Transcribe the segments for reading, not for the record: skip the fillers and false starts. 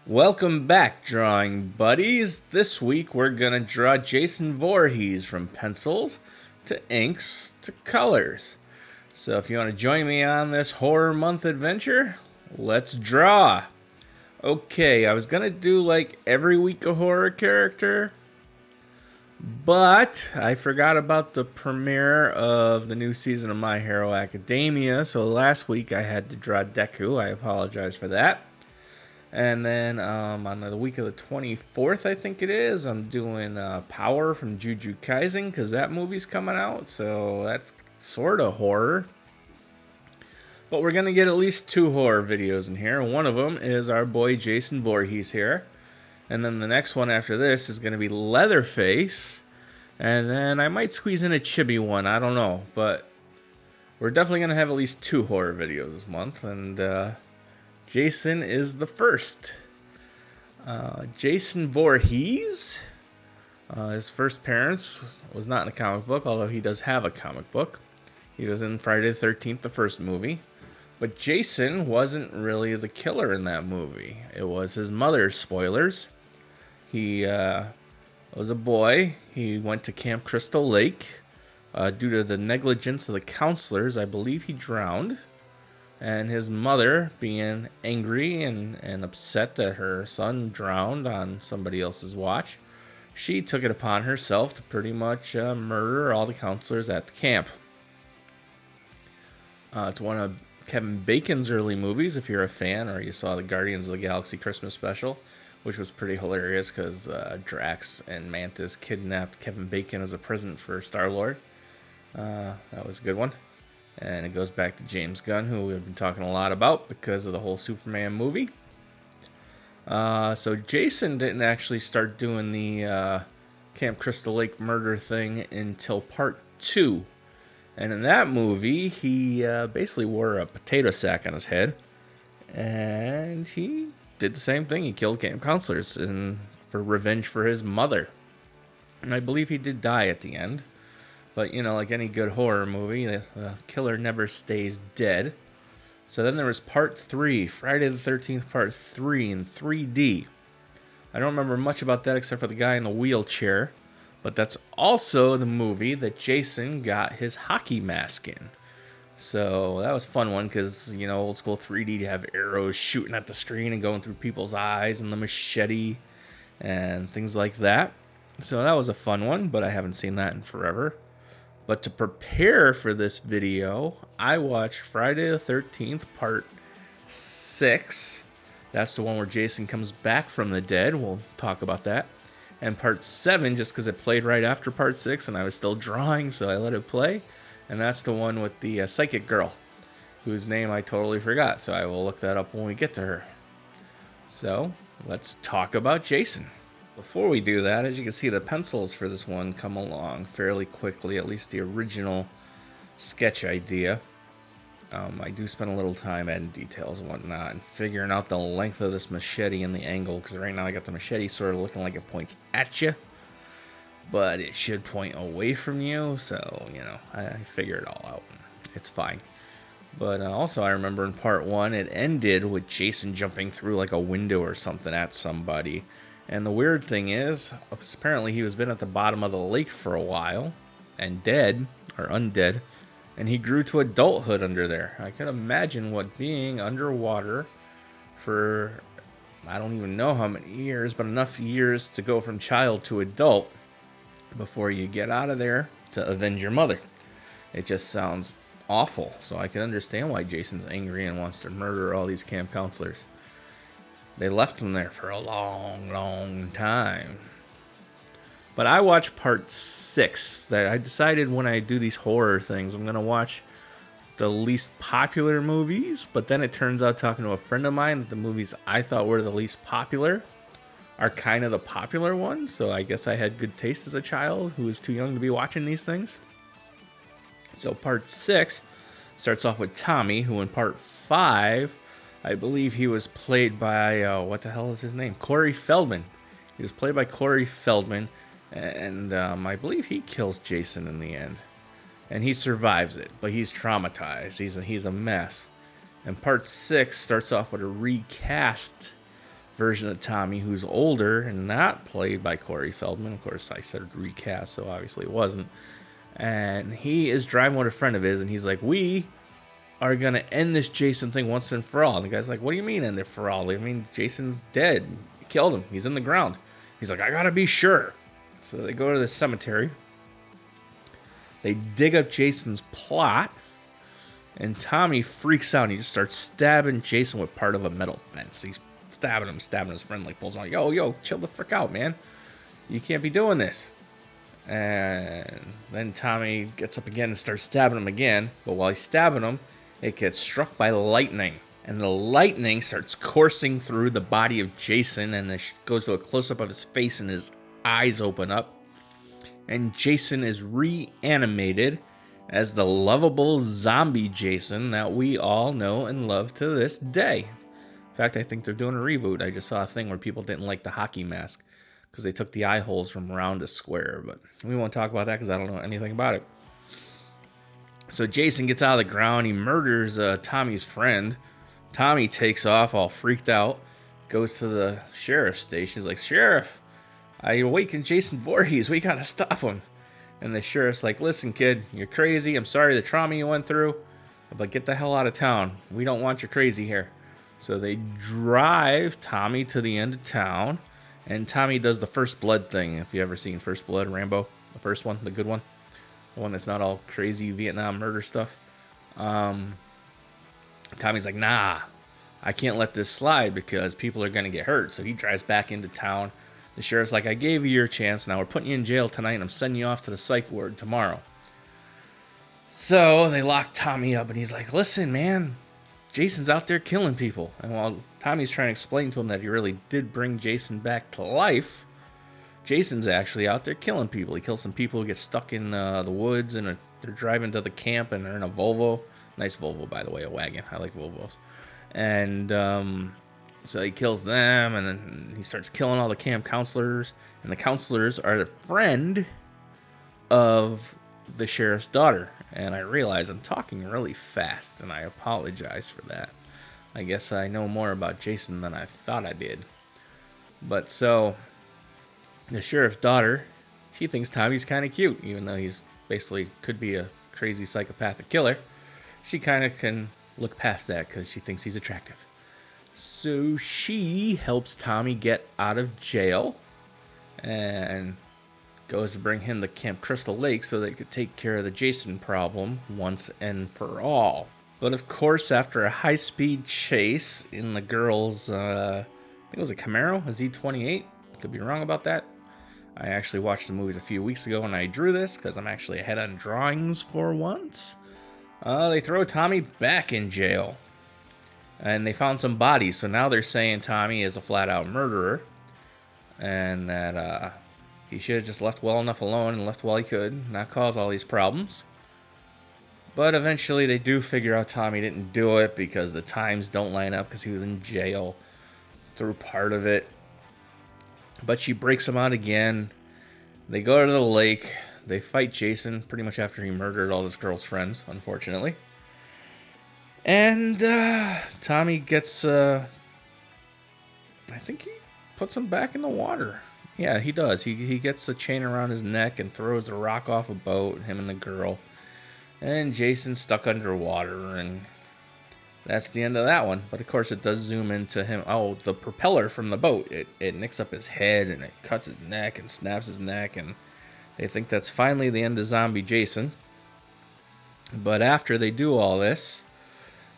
Welcome back, drawing buddies. This week we're gonna draw Jason Vorhees from pencils to inks to colors. So if you want to join me on this horror month adventure, let's draw. Okay, I was gonna do like every week a horror character, but I forgot about the premiere of the new season of My Hero Academia, so last week I had to draw Deku. I apologize for that. And then on the week of the 24th, I think it is, I'm doing Power from Jujutsu Kaisen because that movie's coming out. So that's sort of horror. But we're going to get at least 2 horror videos in here. One of them is our boy Jason Voorhees here. And then the next one after this is going to be Leatherface. And then I might squeeze in a chibi one. I don't know. But we're definitely going to have at least 2 horror videos this month. And Jason is the first. Jason Voorhees, his first parents was not in a comic book, although he does have a comic book. He was in Friday the 13th, the first movie. But Jason wasn't really the killer in that movie. It was his mother, spoilers. He was a boy. He went to Camp Crystal Lake. Due to the negligence of the counselors, I believe he drowned. And his mother, being angry and upset that her son drowned on somebody else's watch, she took it upon herself to pretty much murder all the counselors at the camp. It's one of Kevin Bacon's early movies, if you're a fan, or you saw the Guardians of the Galaxy Christmas special, which was pretty hilarious because Drax and Mantis kidnapped Kevin Bacon as a present for Star-Lord. That was a good one. And it goes back to James Gunn, who we've been talking a lot about because of the whole Superman movie. So Jason didn't actually start doing the Camp Crystal Lake murder thing until part 2. And in that movie, he basically wore a potato sack on his head. And he did the same thing. He killed camp counselors for revenge for his mother. And I believe he did die at the end. But, you know, like any good horror movie, the killer never stays dead. So then there was part 3, Friday the 13th, part 3 in 3D. I don't remember much about that except for the guy in the wheelchair. But that's also the movie that Jason got his hockey mask in. So that was a fun one because, you know, old school 3D to have arrows shooting at the screen and going through people's eyes and the machete and things like that. So that was a fun one, but I haven't seen that in forever. But to prepare for this video, I watched Friday the 13th, part 6. That's the one where Jason comes back from the dead. We'll talk about that. And part 7, just because it played right after part 6, and I was still drawing, so I let it play. And that's the one with the psychic girl, whose name I totally forgot. So I will look that up when we get to her. So let's talk about Jason. Before we do that, as you can see, the pencils for this one come along fairly quickly, at least the original sketch idea. I do spend a little time adding details and whatnot and figuring out the length of this machete and the angle, because right now I got the machete sort of looking like it points at you, but it should point away from you, so, you know, I figure it all out. It's fine. But also I remember in part 1, it ended with Jason jumping through like a window or something at somebody. And the weird thing is, apparently he was been at the bottom of the lake for a while, and dead, or undead, and he grew to adulthood under there. I can imagine what being underwater for, I don't even know how many years, but enough years to go from child to adult before you get out of there to avenge your mother. It just sounds awful, so I can understand why Jason's angry and wants to murder all these camp counselors. They left him there for a long, long time. But I watched part 6. That I decided when I do these horror things, I'm going to watch the least popular movies. But then it turns out, talking to a friend of mine, that the movies I thought were the least popular are kind of the popular ones. So I guess I had good taste as a child who was too young to be watching these things. So part 6 starts off with Tommy, who in part 5... I believe he was played by, what the hell is his name? Corey Feldman. He was played by Corey Feldman, and I believe he kills Jason in the end. And he survives it, but he's traumatized. He's a mess. And part 6 starts off with a recast version of Tommy who's older and not played by Corey Feldman. Of course, I said recast, so obviously it wasn't. And he is driving with a friend of his, and he's like, we are going to end this Jason thing once and for all. And the guy's like, what do you mean end it for all? I mean, Jason's dead. You killed him. He's in the ground. He's like, I got to be sure. So they go to the cemetery. They dig up Jason's plot. And Tommy freaks out and he just starts stabbing Jason with part of a metal fence. He's stabbing his friend, like pulls him out. Yo, chill the frick out, man. You can't be doing this. And then Tommy gets up again and starts stabbing him again. But while he's stabbing him, it gets struck by lightning. And the lightning starts coursing through the body of Jason. And it goes to a close-up of his face and his eyes open up. And Jason is reanimated as the lovable zombie Jason that we all know and love to this day. In fact, I think they're doing a reboot. I just saw a thing where people didn't like the hockey mask because they took the eye holes from round to square. But we won't talk about that because I don't know anything about it. So Jason gets out of the ground. He murders Tommy's friend. Tommy takes off all freaked out, goes to the sheriff's station. He's like, Sheriff, I awakened Jason Vorhees. We got to stop him. And the sheriff's like, listen, kid, you're crazy. I'm sorry the trauma you went through, but get the hell out of town. We don't want you crazy here. So they drive Tommy to the end of town, and Tommy does the First Blood thing. If you ever seen First Blood, Rambo, the first one, the good one, the one that's not all crazy Vietnam murder stuff. Tommy's like, nah, I can't let this slide because people are going to get hurt. So he drives back into town. The sheriff's like, I gave you your chance. Now we're putting you in jail tonight, and I'm sending you off to the psych ward tomorrow. So they lock Tommy up, and he's like, listen, man, Jason's out there killing people. And while Tommy's trying to explain to him that he really did bring Jason back to life, Jason's actually out there killing people. He kills some people who get stuck in the woods, and they're driving to the camp, and they're in a Volvo. Nice Volvo, by the way, a wagon. I like Volvos. And so he kills them, and then he starts killing all the camp counselors. And the counselors are the friend of the sheriff's daughter. And I realize I'm talking really fast, and I apologize for that. I guess I know more about Jason than I thought I did. But so, the sheriff's daughter, she thinks Tommy's kind of cute, even though he's basically could be a crazy psychopathic killer. She kind of can look past that because she thinks he's attractive. So she helps Tommy get out of jail and goes to bring him to Camp Crystal Lake so they could take care of the Jason problem once and for all. But of course, after a high-speed chase in the girl's, I think it was a Camaro, a Z28. Could be wrong about that. I actually watched the movies a few weeks ago and I drew this because I'm actually ahead on drawings for once. They throw Tommy back in jail. And they found some bodies, so now they're saying Tommy is a flat-out murderer. And that he should have just left well enough alone and left while he could, not cause all these problems. But eventually they do figure out Tommy didn't do it because the times don't line up because he was in jail through part of it. But she breaks him out again. They go to the lake. They fight Jason pretty much after he murdered all this girl's friends, unfortunately. And Tommy gets, I think he puts him back in the water. Yeah, he does. He gets a chain around his neck and throws the rock off a boat, him and the girl. And Jason's stuck underwater, and that's the end of that one. But of course it does zoom into him. Oh, the propeller from the boat. It nicks up his head, and it cuts his neck and snaps his neck, and they think that's finally the end of zombie Jason. But after they do all this,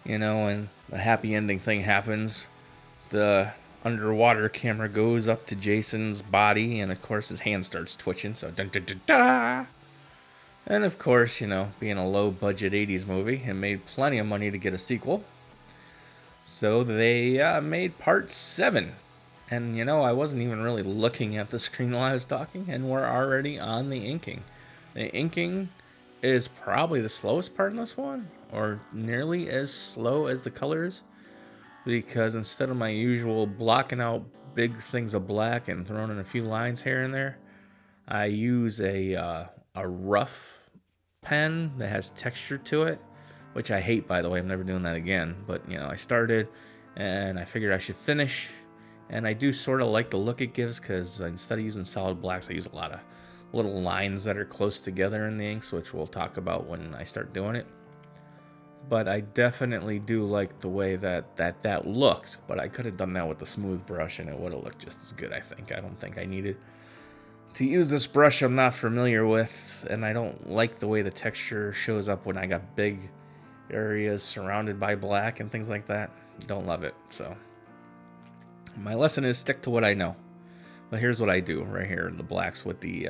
and the happy ending thing happens, the underwater camera goes up to Jason's body, and of course his hand starts twitching, so dun dun dun da. And of course, being a low budget 80s movie, it made plenty of money to get a sequel. So they made part 7. And I wasn't even really looking at the screen while I was talking, and we're already on the inking. The inking is probably the slowest part in this one, or nearly as slow as the colors, because instead of my usual blocking out big things of black and throwing in a few lines here and there, I use a rough pen that has texture to it, which I hate, by the way. I'm never doing that again. But I started and I figured I should finish, And I do sort of like the look it gives because instead of using solid blacks, I use a lot of little lines that are close together in the inks, which we'll talk about when I start doing it. But I definitely do like the way that looked, but I could have done that with the smooth brush and it would have looked just as good, I think. I don't think I needed to use this brush I'm not familiar with, and I don't like the way the texture shows up when I got big areas surrounded by black and things like that. Don't love it. So my lesson is stick to what I know. Well, here's what I do right here. The blacks with the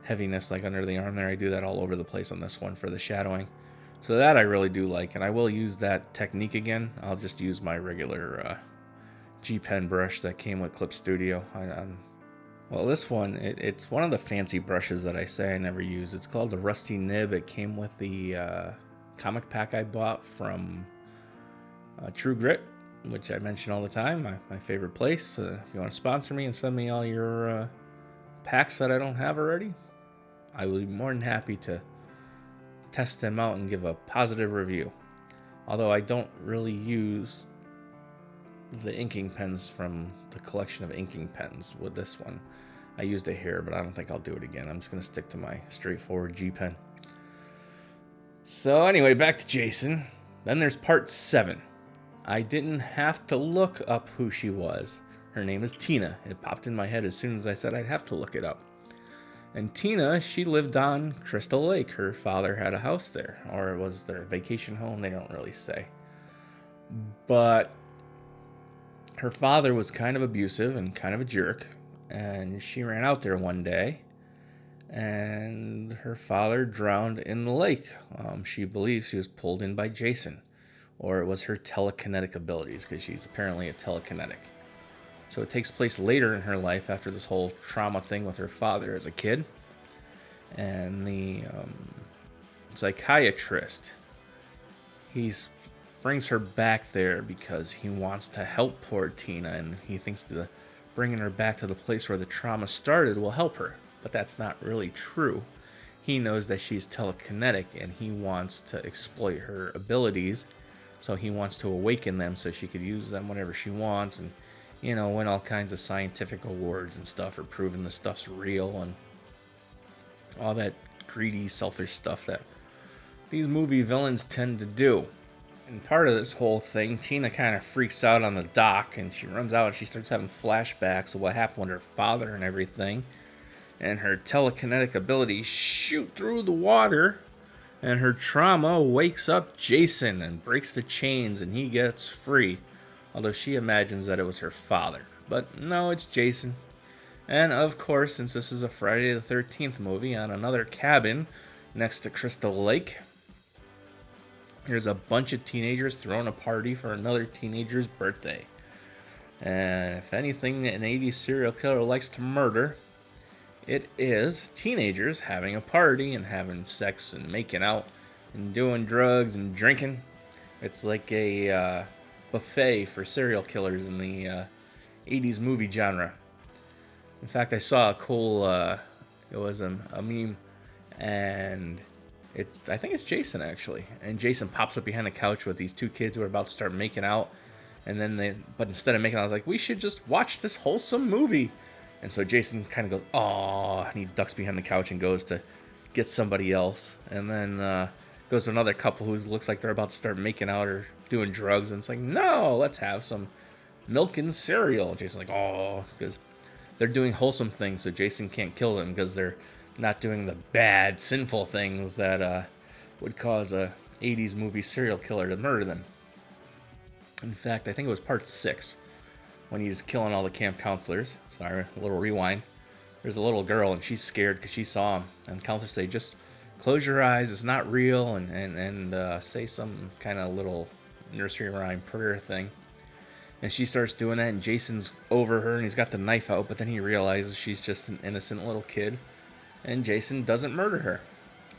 heaviness like under the arm there. I do that all over the place on this one for the shadowing. So that I really do like, and I will use that technique again. I'll just use my regular G Pen brush that came with Clip Studio. Well, this one, it's one of the fancy brushes that I say I never use. It's called the Rusty Nib. It came with the comic pack I bought from True Grit, which I mention all the time, my favorite place. If you want to sponsor me and send me all your packs that I don't have already, I will be more than happy to test them out and give a positive review. Although I don't really use the inking pens from the collection of inking pens with this one. I used it here, but I don't think I'll do it again. I'm just going to stick to my straightforward G Pen. So anyway, back to Jason. Then there's part 7. I didn't have to look up who she was. Her name is Tina. It popped in my head as soon as I said I'd have to look it up. And Tina, she lived on Crystal Lake. Her father had a house there, or it was their vacation home. They don't really say. But her father was kind of abusive and kind of a jerk, and she ran out there one day, and her father drowned in the lake. She believes she was pulled in by Jason, or it was her telekinetic abilities, because she's apparently a telekinetic. So it takes place later in her life after this whole trauma thing with her father as a kid, and the psychiatrist, he's brings her back there because he wants to help poor Tina, and he thinks that bringing her back to the place where the trauma started will help her. But that's not really true. He knows that she's telekinetic, and he wants to exploit her abilities, so he wants to awaken them so she could use them whenever she wants, and win all kinds of scientific awards and stuff for proving the stuff's real and all that greedy, selfish stuff that these movie villains tend to do. And part of this whole thing, Tina kind of freaks out on the dock, and she runs out and she starts having flashbacks of what happened with her father and everything. And her telekinetic abilities shoot through the water, and her trauma wakes up Jason and breaks the chains, and he gets free. Although she imagines that it was her father. But no, it's Jason. And of course, since this is a Friday the 13th movie on another cabin next to Crystal Lake, there's a bunch of teenagers throwing a party for another teenager's birthday. And if anything an 80s serial killer likes to murder, it is teenagers having a party and having sex and making out and doing drugs and drinking. It's like a buffet for serial killers in the 80s movie genre. In fact, I saw a cool, it was a meme, and I think it's Jason actually, and Jason pops up behind the couch with these two kids who are about to start making out, and then but instead of making out, I was like, we should just watch this wholesome movie. And so Jason kind of goes, "Aw," and he ducks behind the couch and goes to get somebody else, and then goes to another couple who looks like they're about to start making out or doing drugs, and it's like, no, let's have some milk and cereal. Jason's like, oh, because they're doing wholesome things, so Jason can't kill them because they're not doing the bad, sinful things that would cause a 80s movie serial killer to murder them. In fact, I think it was part 6 when he's killing all the camp counselors. Sorry, a little rewind. There's a little girl, and she's scared because she saw him. And counselors say, just close your eyes, it's not real, and say some kind of little nursery rhyme prayer thing. And she starts doing that, and Jason's over her, and he's got the knife out, but then he realizes she's just an innocent little kid, and Jason doesn't murder her.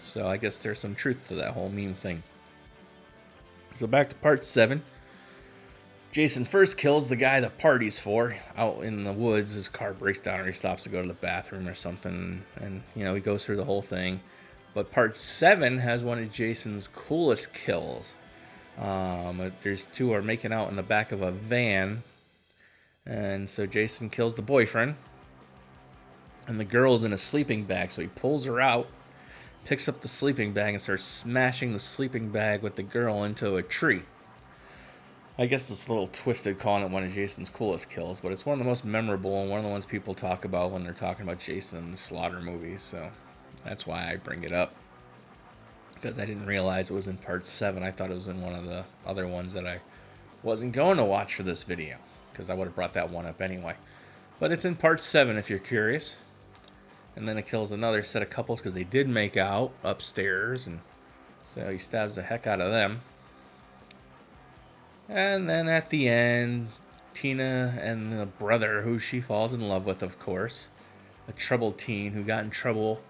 So I guess there's some truth to that whole meme thing. So back to part 7. Jason first kills the guy the party's for out in the woods. His car breaks down, or he stops to go to the bathroom or something, and he goes through the whole thing. But part 7 has one of Jason's coolest kills. There's two are making out in the back of a van, And so Jason kills the boyfriend, and the girl's in a sleeping bag, so he pulls her out, picks up the sleeping bag, and starts smashing the sleeping bag with the girl into a tree. I guess it's a little twisted calling it one of Jason's coolest kills, but it's one of the most memorable and one of the ones people talk about when they're talking about Jason in the Slaughter movies, so that's why I bring it up. Because I didn't realize it was in part 7. I thought it was in one of the other ones that I wasn't going to watch for this video, because I would have brought that one up anyway. But it's in part 7 if you're curious. And then it kills another set of couples because they did make out upstairs, and so he stabs the heck out of them. And then at the end, Tina and the brother, who she falls in love with, of course, a troubled teen who got in trouble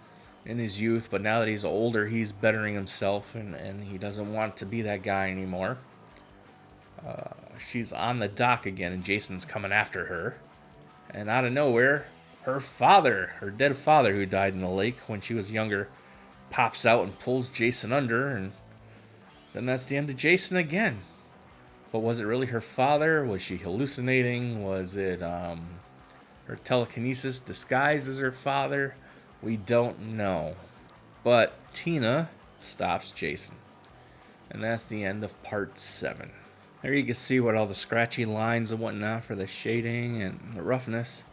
in his youth, but now that he's older, he's bettering himself, and he doesn't want to be that guy anymore. She's on the dock again, and Jason's coming after her. And out of nowhere, her father, her dead father who died in the lake when she was younger, pops out and pulls Jason under, and then that's the end of Jason again. But was it really her father? Was she hallucinating? Was it her telekinesis disguised as her father? We don't know. But Tina stops Jason. And that's the end of part 7. There you can see what all the scratchy lines and whatnot for the shading and the roughness.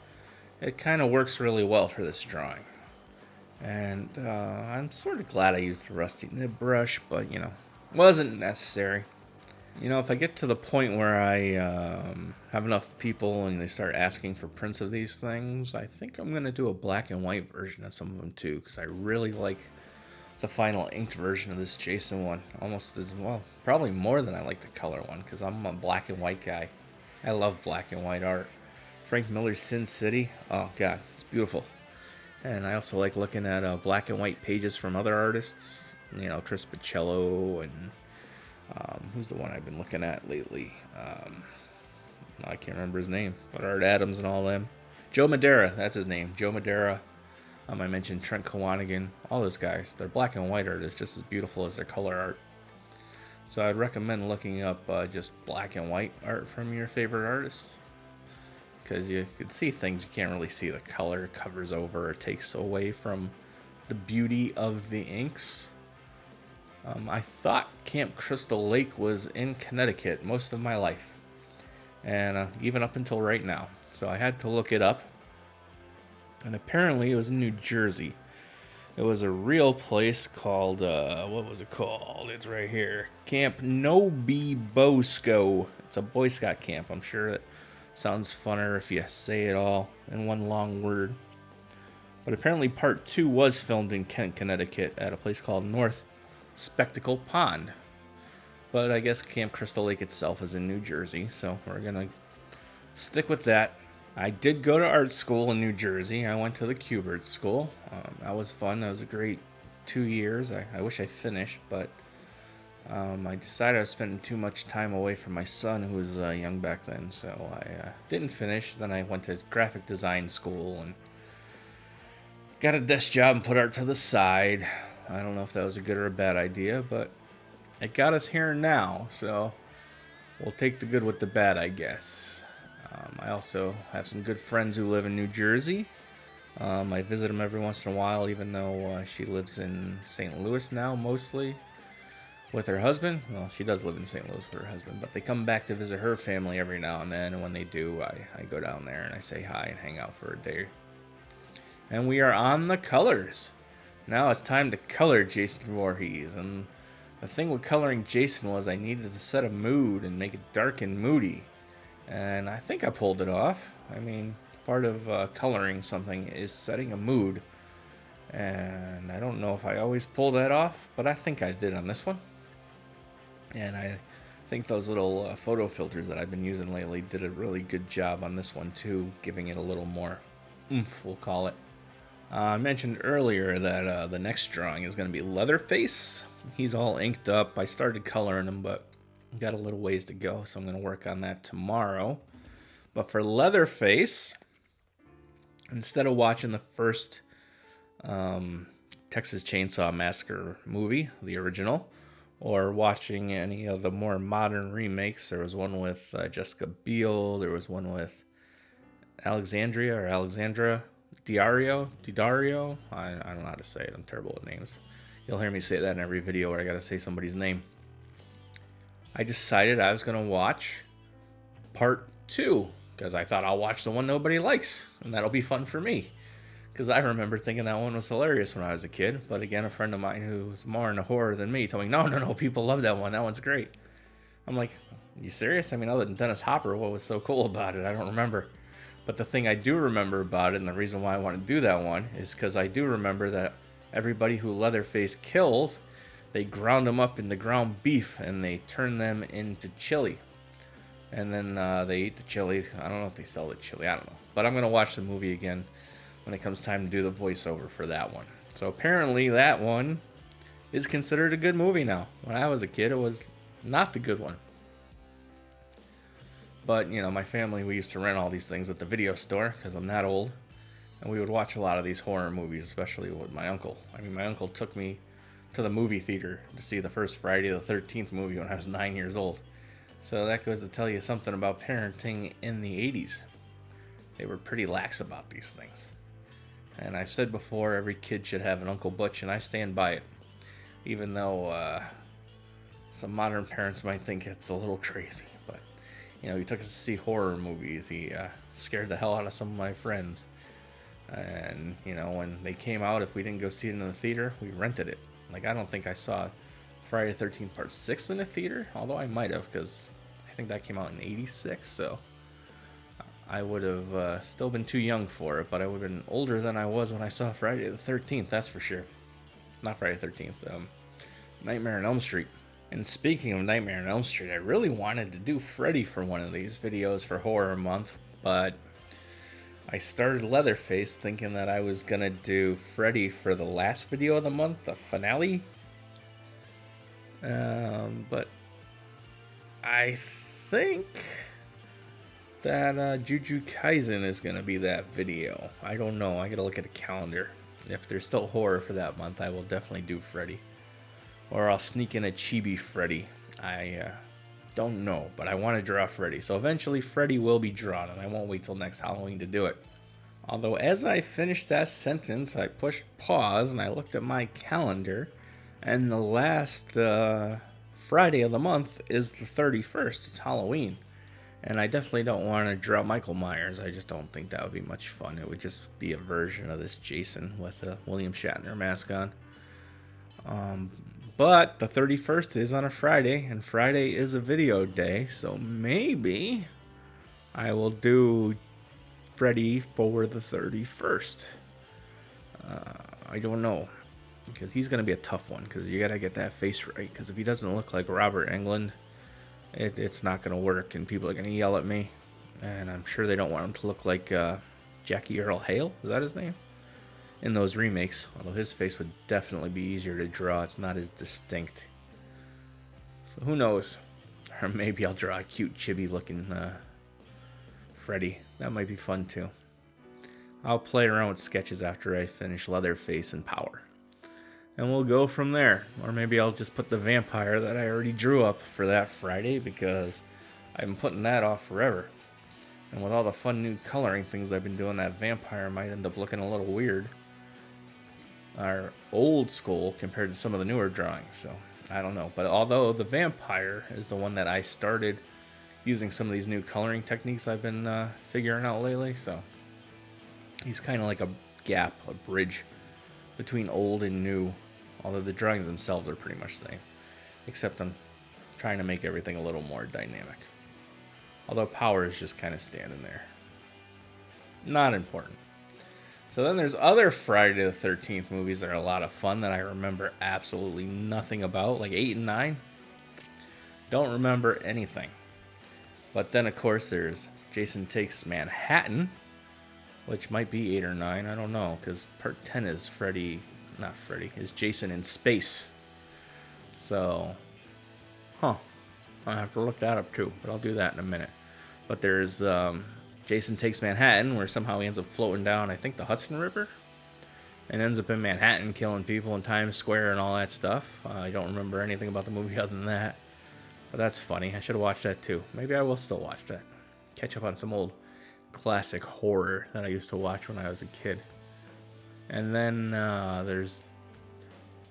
It kind of works really well for this drawing. And I'm sort of glad I used the rusty nib brush, but wasn't necessary. If I get to the point where I have enough people and they start asking for prints of these things, I think I'm going to do a black and white version of some of them too, because I really like the final inked version of this Jason one almost as well. Probably more than I like the color one, because I'm a black and white guy. I love black and white art. Frank Miller's Sin City, oh god, it's beautiful. And I also like looking at black and white pages from other artists, Chris Pacello and who's the one I've been looking at lately? I can't remember his name, but Art Adams and all them. Joe Madeira, that's his name. Joe Madeira. I mentioned Trent Kowanigan. All those guys. Their black and white art is just as beautiful as their color art. So I'd recommend looking up just black and white art from your favorite artists, because you can see things you can't really see. The color covers over or takes away from the beauty of the inks. I thought Camp Crystal Lake was in Connecticut most of my life, and even up until right now. So I had to look it up, and apparently it was in New Jersey. It was a real place called, what was it called? It's right here. Camp Nobibosco. It's a Boy Scout camp. I'm sure it sounds funner if you say it all in one long word. But apparently part 2 was filmed in Kent, Connecticut at a place called North Spectacle Pond. But I guess Camp Crystal Lake itself is in New Jersey, so we're gonna stick with that. I did go to art school in New Jersey. I went to the Kubert School. That was fun. That was a great 2 years. I wish I finished, but I decided I was spending too much time away from my son, who was young back then, so I didn't finish. Then I went to graphic design school and got a desk job and put art to the side. I don't know if that was a good or a bad idea, but it got us here now, so we'll take the good with the bad, I guess. I also have some good friends who live in New Jersey. I visit them every once in a while, even though she lives in St. Louis now, mostly, with her husband. Well, she does live in St. Louis with her husband, but they come back to visit her family every now and then, and when they do, I go down there and I say hi and hang out for a day. And we are on the colors. Now it's time to color Jason Voorhees, and the thing with coloring Jason was I needed to set a mood and make it dark and moody, and I think I pulled it off. Part of coloring something is setting a mood, and I don't know if I always pull that off, but I think I did on this one. And I think those little photo filters that I've been using lately did a really good job on this one too, giving it a little more oomph, we'll call it. I mentioned earlier that the next drawing is going to be Leatherface. He's all inked up. I started coloring him, but got a little ways to go, so I'm going to work on that tomorrow. But for Leatherface, instead of watching the first Texas Chainsaw Massacre movie, the original, or watching any of the more modern remakes, there was one with Jessica Biel, there was one with Alexandria or Alexandra Didario. I don't know how to say it. I'm terrible with names. You'll hear me say that in every video where I gotta say somebody's name. I decided I was gonna watch part 2 because I thought I'll watch the one nobody likes and that'll be fun for me. Because I remember thinking that one was hilarious when I was a kid. But again, a friend of mine who was more into horror than me told me, no, people love that one. That one's great. I'm like, you serious? I mean, other than Dennis Hopper, what was so cool about it? I don't remember. But the thing I do remember about it, and the reason why I want to do that one, is because I do remember that everybody who Leatherface kills, they ground them up into ground beef and they turn them into chili. And then they eat the chili. I don't know if they sell the chili. I don't know. But I'm going to watch the movie again when it comes time to do the voiceover for that one. So apparently that one is considered a good movie now. When I was a kid, it was not the good one. But, you know, my family, we used to rent all these things at the video store because I'm that old. And we would watch a lot of these horror movies, especially with my uncle. I mean, my uncle took me to the movie theater to see the first Friday the 13th movie when I was 9 years old. So that goes to tell you something about parenting in the 80s. They were pretty lax about these things. And I've said before, every kid should have an Uncle Butch, and I stand by it. Even though some modern parents might think it's a little crazy. But, you know, he took us to see horror movies. He scared the hell out of some of my friends. And, you know, when they came out, if we didn't go see it in the theater, we rented it. Like, I don't think I saw Friday the 13th Part 6 in the theater, although I might have, because I think that came out in 86, so I would have still been too young for it, but I would have been older than I was when I saw Friday the 13th, that's for sure. Not Friday the 13th, Nightmare on Elm Street. And speaking of Nightmare on Elm Street, I really wanted to do Freddy for one of these videos for Horror Month, but I started Leatherface thinking that I was going to do Freddy for the last video of the month, the finale. But I think that Juju Kaisen is going to be that video. I don't know. I got to look at the calendar. If there's still horror for that month, I will definitely do Freddy. Or I'll sneak in a chibi Freddy. I don't know, but I want to draw Freddy. So eventually Freddy will be drawn, and I won't wait till next Halloween to do it. Although as I finished that sentence, I pushed pause and I looked at my calendar, and the last Friday of the month is the 31st. It's Halloween. And I definitely don't want to draw Michael Myers. I just don't think that would be much fun. It would just be a version of this Jason with a William Shatner mask on. But the 31st is on a Friday, and Friday is a video day, so maybe I will do Freddy for the 31st. I don't know, because he's going to be a tough one, because you got to get that face right, because if he doesn't look like Robert Englund, it's not going to work, and people are going to yell at me, and I'm sure they don't want him to look like Jackie Earle Hale, is that his name? In those remakes, although his face would definitely be easier to draw, it's not as distinct. So who knows? Or maybe I'll draw a cute chibi looking Freddy. That might be fun too. I'll play around with sketches after I finish Leatherface and Power. And we'll go from there. Or maybe I'll just put the vampire that I already drew up for that Friday, because I've been putting that off forever. And with all the fun new coloring things I've been doing, that vampire might end up looking a little weird. Or old school compared to some of the newer drawings, so I don't know. But although the vampire is the one that I started using some of these new coloring techniques I've been figuring out lately, so he's kind of like a gap, a bridge between old and new, although the drawings themselves are pretty much the same, except I'm trying to make everything a little more dynamic. Although Power is just kind of standing there. Not important. So then there's other Friday the 13th movies that are a lot of fun that I remember absolutely nothing about, like 8 and 9. Don't remember anything. But then, of course, there's Jason Takes Manhattan, which might be 8 or 9, I don't know, because part 10 is is Jason in space. So, I'll have to look that up too, but I'll do that in a minute. But there's Jason Takes Manhattan, where somehow he ends up floating down, I think, the Hudson River, and ends up in Manhattan killing people in Times Square and all that stuff. I don't remember anything about the movie other than that, but that's funny. I should have watched that too. Maybe I will still watch that. Catch up on some old classic horror that I used to watch when I was a kid. And then there's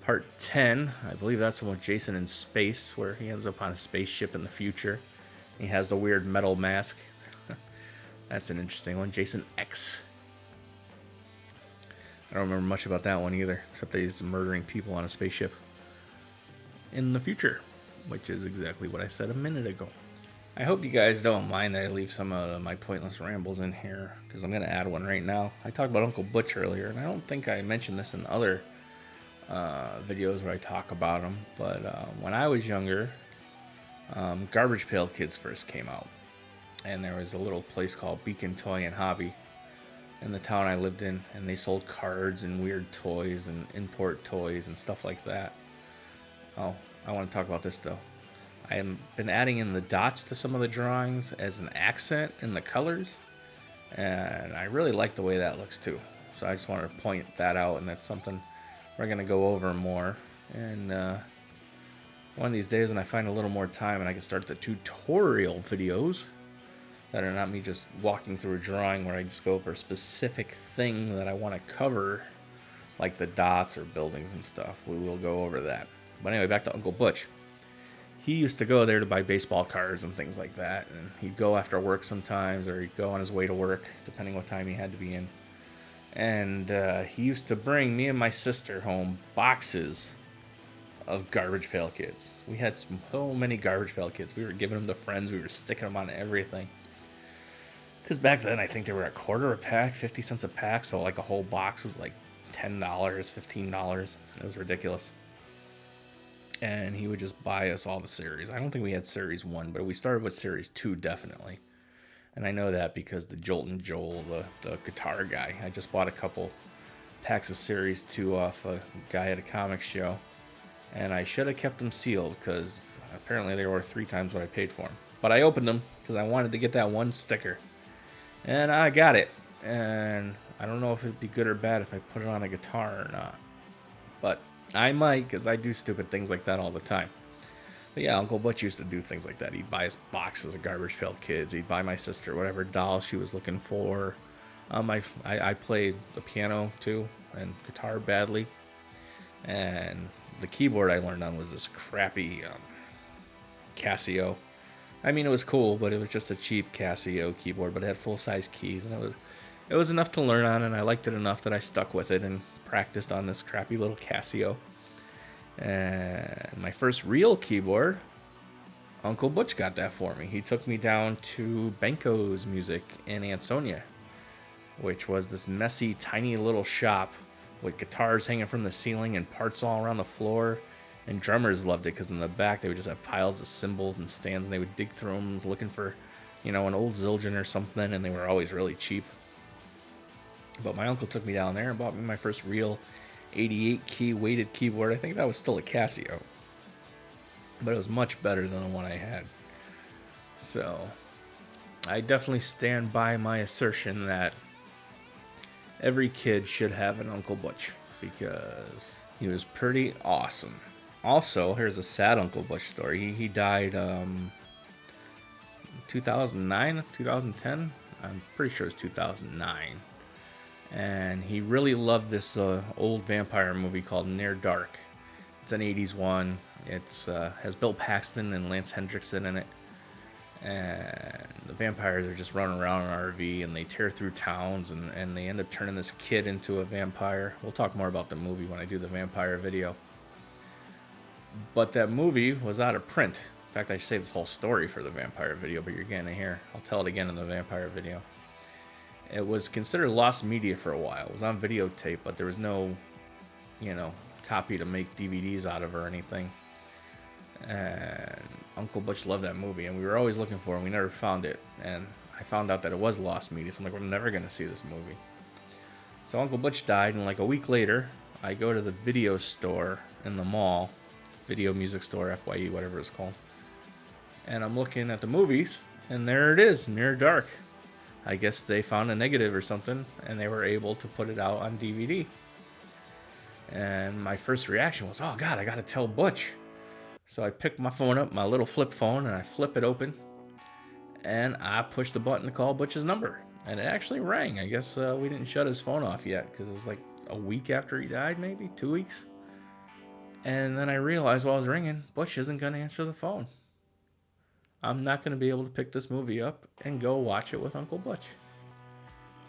part 10. I believe that's the one with Jason in space, where he ends up on a spaceship in the future. He has the weird metal mask. That's an interesting one. Jason X. I don't remember much about that one either, except that he's murdering people on a spaceship in the future, which is exactly what I said a minute ago. I hope you guys don't mind that I leave some of my pointless rambles in here, because I'm going to add one right now. I talked about Uncle Butch earlier, and I don't think I mentioned this in other videos where I talk about him, but when I was younger, Garbage Pail Kids first came out, and there was a little place called Beacon Toy and Hobby in the town I lived in, and they sold cards and weird toys and import toys and stuff like that. Oh, I want to talk about this though. I have been adding in the dots to some of the drawings as an accent in the colors, and I really like the way that looks too. So I just wanted to point that out, and that's something we're going to go over more. And one of these days when I find a little more time and I can start the tutorial videos that are not me just walking through a drawing where I just go over a specific thing that I want to cover, like the dots or buildings and stuff. We will go over that. But anyway, back to Uncle Butch. He used to go there to buy baseball cards and things like that, and he'd go after work sometimes, or he'd go on his way to work, depending what time he had to be in. And he used to bring me and my sister home boxes of Garbage Pail Kids. We had so many Garbage Pail Kids. We were giving them to friends. We were sticking them on everything. Because back then, I think they were a quarter a pack, 50 cents a pack. So like a whole box was like $10, $15. It was ridiculous. And he would just buy us all the series. I don't think we had series 1, but we started with series 2 definitely. And I know that because the Jolt and Joel, the guitar guy, I just bought a couple packs of series 2 off a guy at a comic show. And I should have kept them sealed because apparently they were 3 times what I paid for them. But I opened them because I wanted to get that one sticker. And I got it. And I don't know if it'd be good or bad if I put it on a guitar or not. But I might, because I do stupid things like that all the time. But yeah, Uncle Butch used to do things like that. He'd buy us boxes of Garbage Pail Kids. He'd buy my sister whatever doll she was looking for. I played the piano too and guitar badly. And the keyboard I learned on was this crappy Casio. I mean, it was cool, but it was just a cheap Casio keyboard, but it had full-size keys, and it was enough to learn on, and I liked it enough that I stuck with it and practiced on this crappy little Casio. And my first real keyboard, Uncle Butch got that for me. He took me down to Benko's Music in Ansonia, which was this messy, tiny little shop with guitars hanging from the ceiling and parts all around the floor. And drummers loved it because in the back they would just have piles of cymbals and stands, and they would dig through them looking for, an old Zildjian or something, and they were always really cheap. But my uncle took me down there and bought me my first real 88-key weighted keyboard. I think that was still a Casio, but it was much better than the one I had. So I definitely stand by my assertion that every kid should have an Uncle Butch because he was pretty awesome. Also, here's a sad Uncle Butch story. He died 2009, 2010. I'm pretty sure it was 2009. And he really loved this old vampire movie called Near Dark. It's an 80s one. It's has Bill Paxton and Lance Hendrickson in it. And the vampires are just running around in an RV, and they tear through towns, and they end up turning this kid into a vampire. We'll talk more about the movie when I do the vampire video. But that movie was out of print. In fact, I should say this whole story for the vampire video, but you're getting it here. I'll tell it again in the vampire video. It was considered lost media for a while. It was on videotape, but there was no, copy to make DVDs out of or anything. And Uncle Butch loved that movie, and we were always looking for it, and we never found it. And I found out that it was lost media, so I'm like, I'm never going to see this movie. So Uncle Butch died, and like a week later, I go to the video store in the mall, Video Music Store, FYE, whatever it's called. And I'm looking at the movies, and there it is, Near Dark. I guess they found a negative or something, and they were able to put it out on DVD. And my first reaction was, oh God, I gotta tell Butch. So I picked my phone up, my little flip phone, and I flip it open, and I push the button to call Butch's number. And it actually rang. I guess we didn't shut his phone off yet because it was like a week after he died, maybe 2 weeks. And then I realized while I was ringing, Butch isn't going to answer the phone. I'm not going to be able to pick this movie up and go watch it with Uncle Butch.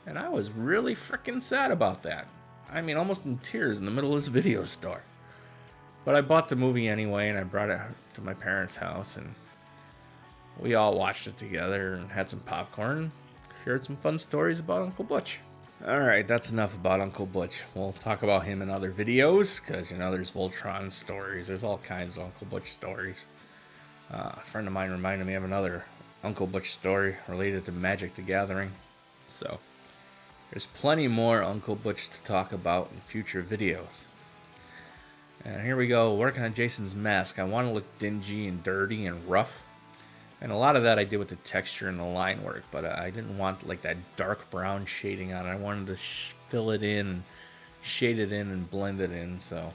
And I was really freaking sad about that. I mean, almost in tears in the middle of this video store. But I bought the movie anyway, and I brought it to my parents' house, and we all watched it together and had some popcorn and shared some fun stories about Uncle Butch. Alright, that's enough about Uncle Butch. We'll talk about him in other videos, because, there's Voltron stories. There's all kinds of Uncle Butch stories. A friend of mine reminded me of another Uncle Butch story related to Magic the Gathering. So, there's plenty more Uncle Butch to talk about in future videos. And here we go, working on Jason's mask. I want to look dingy and dirty and rough. And a lot of that I did with the texture and the line work, but I didn't want like that dark brown shading on it. I wanted to fill it in, shade it in, and blend it in. So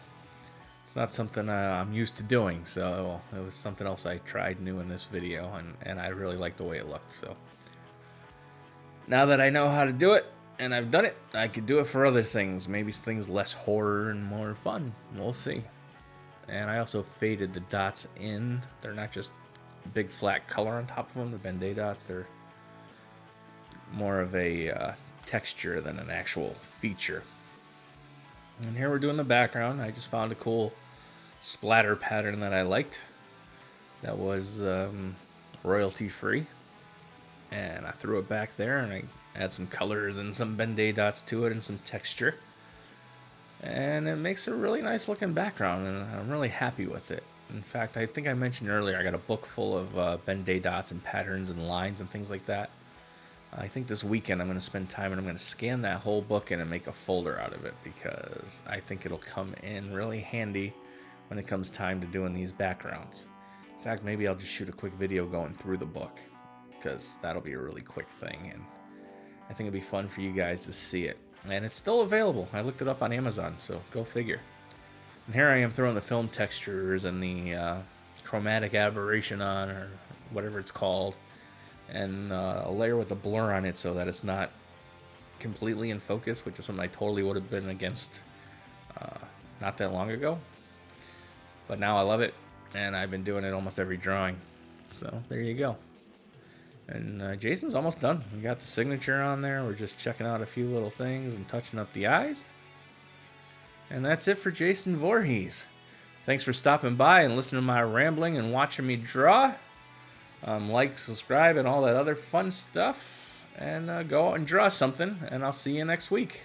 it's not something I'm used to doing. So it was something else I tried new in this video, and I really liked the way it looked. So now that I know how to do it, and I've done it, I could do it for other things. Maybe things less horror and more fun. We'll see. And I also faded the dots in. They're not just big flat color on top of them, the Ben-Day dots. They're more of a texture than an actual feature. And here we're doing the background. I just found a cool splatter pattern that I liked that was royalty free, and I threw it back there, and I add some colors and some Ben-Day dots to it and some texture, and it makes a really nice looking background, and I'm really happy with it. In fact, I think I mentioned earlier I got a book full of Ben-Day dots and patterns and lines and things like that. I think this weekend I'm going to spend time and I'm going to scan that whole book in and make a folder out of it, because I think it'll come in really handy when it comes time to doing these backgrounds. In fact, maybe I'll just shoot a quick video going through the book, because that'll be a really quick thing, and I think it'll be fun for you guys to see it. And it's still available. I looked it up on Amazon, so go figure. And here I am throwing the film textures and the chromatic aberration on, or whatever it's called, and a layer with a blur on it so that it's not completely in focus, which is something I totally would have been against not that long ago. But now I love it, and I've been doing it almost every drawing. So there you go. And Jason's almost done. We got the signature on there. We're just checking out a few little things and touching up the eyes. And that's it for Jason Vorhees. Thanks for stopping by and listening to my rambling and watching me draw. Like, subscribe, and all that other fun stuff. And go out and draw something. And I'll see you next week.